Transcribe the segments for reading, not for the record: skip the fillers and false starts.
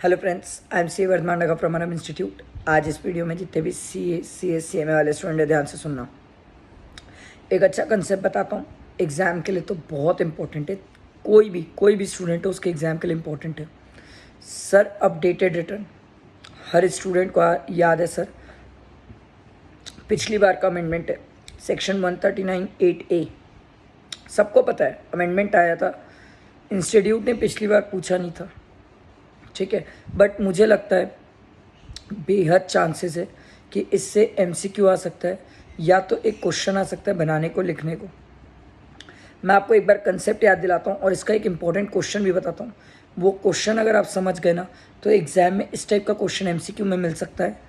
Hello friends, I am सी वर्धमान का from Arab institute. आज इस वीडियो में जितने भी CA वाले स्टूडेंट हैं, ध्यान से सुनना। एक अच्छा कंसेप्ट बताता हूँ। एग्ज़ाम के लिए तो बहुत इंपॉर्टेंट है। कोई भी स्टूडेंट हो, उसके एग्ज़ाम के लिए इंपॉर्टेंट है। सर, अपडेटेड रिटर्न हर स्टूडेंट को याद है। सर, पिछली बार का अमेंडमेंट है, सेक्शन 139(8A। सबको पता है अमेंडमेंट आया था। इंस्टीट्यूट ने पिछली बार पूछा नहीं था, ठीक है, बट मुझे लगता है बेहद चांसेस है कि इससे MCQ आ सकता है, या तो एक क्वेश्चन आ सकता है बनाने को, लिखने को। मैं आपको एक बार कंसेप्ट याद दिलाता हूँ और इसका एक इम्पॉर्टेंट क्वेश्चन भी बताता हूँ। वो क्वेश्चन अगर आप समझ गए ना, तो एग्ज़ाम में इस टाइप का क्वेश्चन MCQ में मिल सकता है।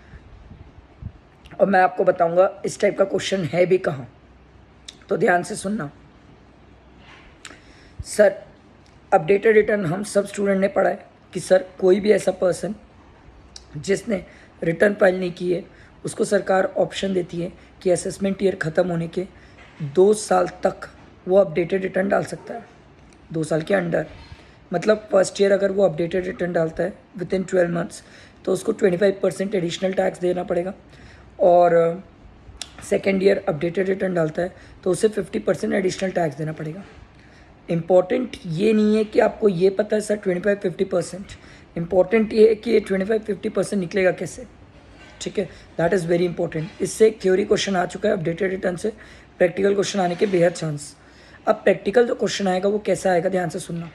और मैं आपको बताऊँगा इस टाइप का क्वेश्चन है भी कहाँ, तो ध्यान से सुनना। सर, अपडेटेड रिटर्न हम सब स्टूडेंट ने पढ़ा है कि सर, कोई भी ऐसा पर्सन जिसने रिटर्न फाइल नहीं की है, उसको सरकार ऑप्शन देती है कि असेसमेंट ईयर ख़त्म होने के 2 साल तक वो अपडेटेड रिटर्न डाल सकता है। 2 साल के अंडर, मतलब फर्स्ट ईयर अगर वो अपडेटेड रिटर्न डालता है विद इन 12 मंथ्स, तो उसको 25% एडिशनल टैक्स देना पड़ेगा। और सेकेंड ईयर अपडेटेड रिटर्न डालता है तो उसे 50% एडिशनल टैक्स देना पड़ेगा। इम्पॉर्टेंट ये नहीं है कि आपको ये पता है सर 25-50%। इम्पॉर्टेंट ये है कि ये 25-50% निकलेगा कैसे, ठीक है। That is very important. इससे एक थ्योरी क्वेश्चन आ चुका है अपडेटेड रिटर्न से, प्रैक्टिकल क्वेश्चन आने के बेहद चांस। अब प्रैक्टिकल जो क्वेश्चन आएगा वो कैसा आएगा, ध्यान से सुनना।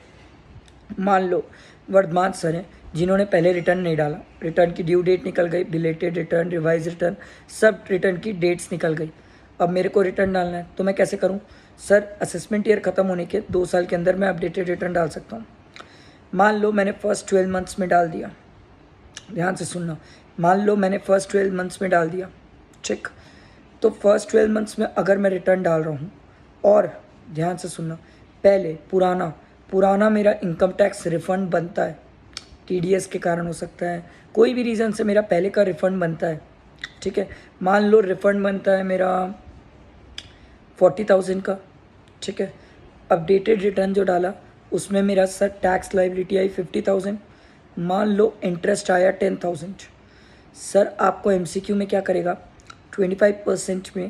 मान लो वर्धमान सर हैं जिन्होंने पहले रिटर्न नहीं डाला, रिटर्न की ड्यू डेट निकल गई, डिलेटेड रिटर्न, रिवाइज रिटर्न, सब रिटर्न की डेट्स निकल गई। अब मेरे को रिटर्न डालना है तो मैं कैसे करूं? सर, असेसमेंट ईयर ख़त्म होने के 2 साल के अंदर मैं अपडेटेड रिटर्न डाल सकता हूं। मान लो मैंने फर्स्ट 12 मंथ्स में डाल दिया, ध्यान से सुनना। मान लो मैंने फर्स्ट 12 मंथ्स में डाल दिया, ठीक। तो फर्स्ट 12 मंथ्स में अगर मैं रिटर्न डाल रहा हूँ और ध्यान से सुनना, पहले पुराना मेरा इनकम टैक्स रिफ़ंड बनता है, TDS के कारण हो सकता है, कोई भी रीज़न से मेरा पहले का रिफ़ंड बनता है, ठीक है। मान लो रिफ़ंड बनता है मेरा 40,000 का, ठीक है। अपडेटेड रिटर्न जो डाला उसमें मेरा सर टैक्स लाइबिलिटी आई 50,000। मान लो इंटरेस्ट आया 10,000। सर, आपको MCQ में क्या करेगा, 25% में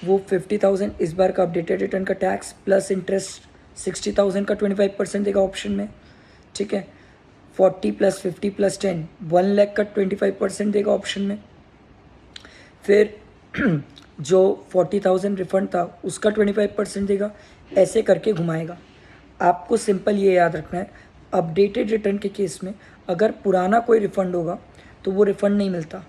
वो 50,000 इस बार का अपडेटेड रिटर्न का टैक्स प्लस इंटरेस्ट 60,000 का 25% देगा ऑप्शन में, ठीक है। 40 + 50 + 10 1 लाख का 25% देगा ऑप्शन में। फिर जो 40,000 रिफंड था उसका 25% देगा, ऐसे करके घुमाएगा। आपको सिंपल ये याद रखना है, अपडेटेड रिटर्न के केस में अगर पुराना कोई रिफ़ंड होगा तो वो रिफ़ंड नहीं मिलता।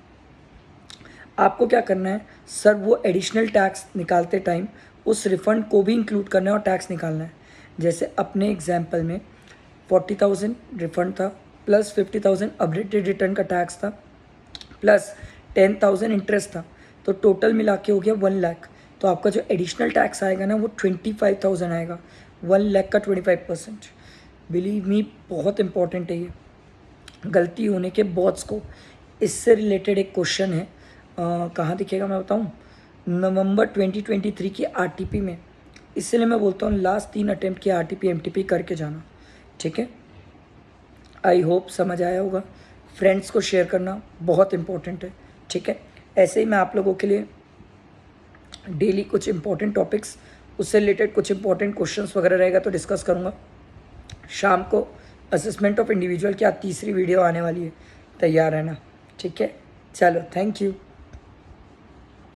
आपको क्या करना है सर, वो एडिशनल टैक्स निकालते टाइम उस रिफ़ंड को भी इंक्लूड करना है और टैक्स निकालना है। जैसे अपने एग्जांपल में 40,000 रिफ़ंड था प्लस 50,000 अपडेटेड रिटर्न का टैक्स था प्लस 10,000 इंटरेस्ट था, तो टोटल मिला के हो गया 1 लाख। तो आपका जो एडिशनल टैक्स आएगा ना वो 25,000 आएगा, 1 लाख का 25%। बिलीव मी, बहुत इंपॉर्टेंट है ये, गलती होने के बहुत स्कोप। इससे रिलेटेड एक क्वेश्चन है, कहाँ दिखेगा मैं बताऊँ, नवंबर 2023 की RTP में। इसलिए मैं बोलता हूँ लास्ट 3 अटैम्प्ट की RTP MTP करके जाना, ठीक है। आई होप समझ आया होगा। फ्रेंड्स को शेयर करना बहुत इंपॉर्टेंट है, ठीक है। ऐसे ही मैं आप लोगों के लिए डेली कुछ इंपॉर्टेंट टॉपिक्स, उससे रिलेटेड कुछ इंपॉर्टेंट क्वेश्चंस वगैरह रहेगा तो डिस्कस करूँगा। शाम को असेसमेंट ऑफ इंडिविजुअल की आज तीसरी वीडियो आने वाली है, तैयार रहना, ठीक है। चलो, थैंक यू।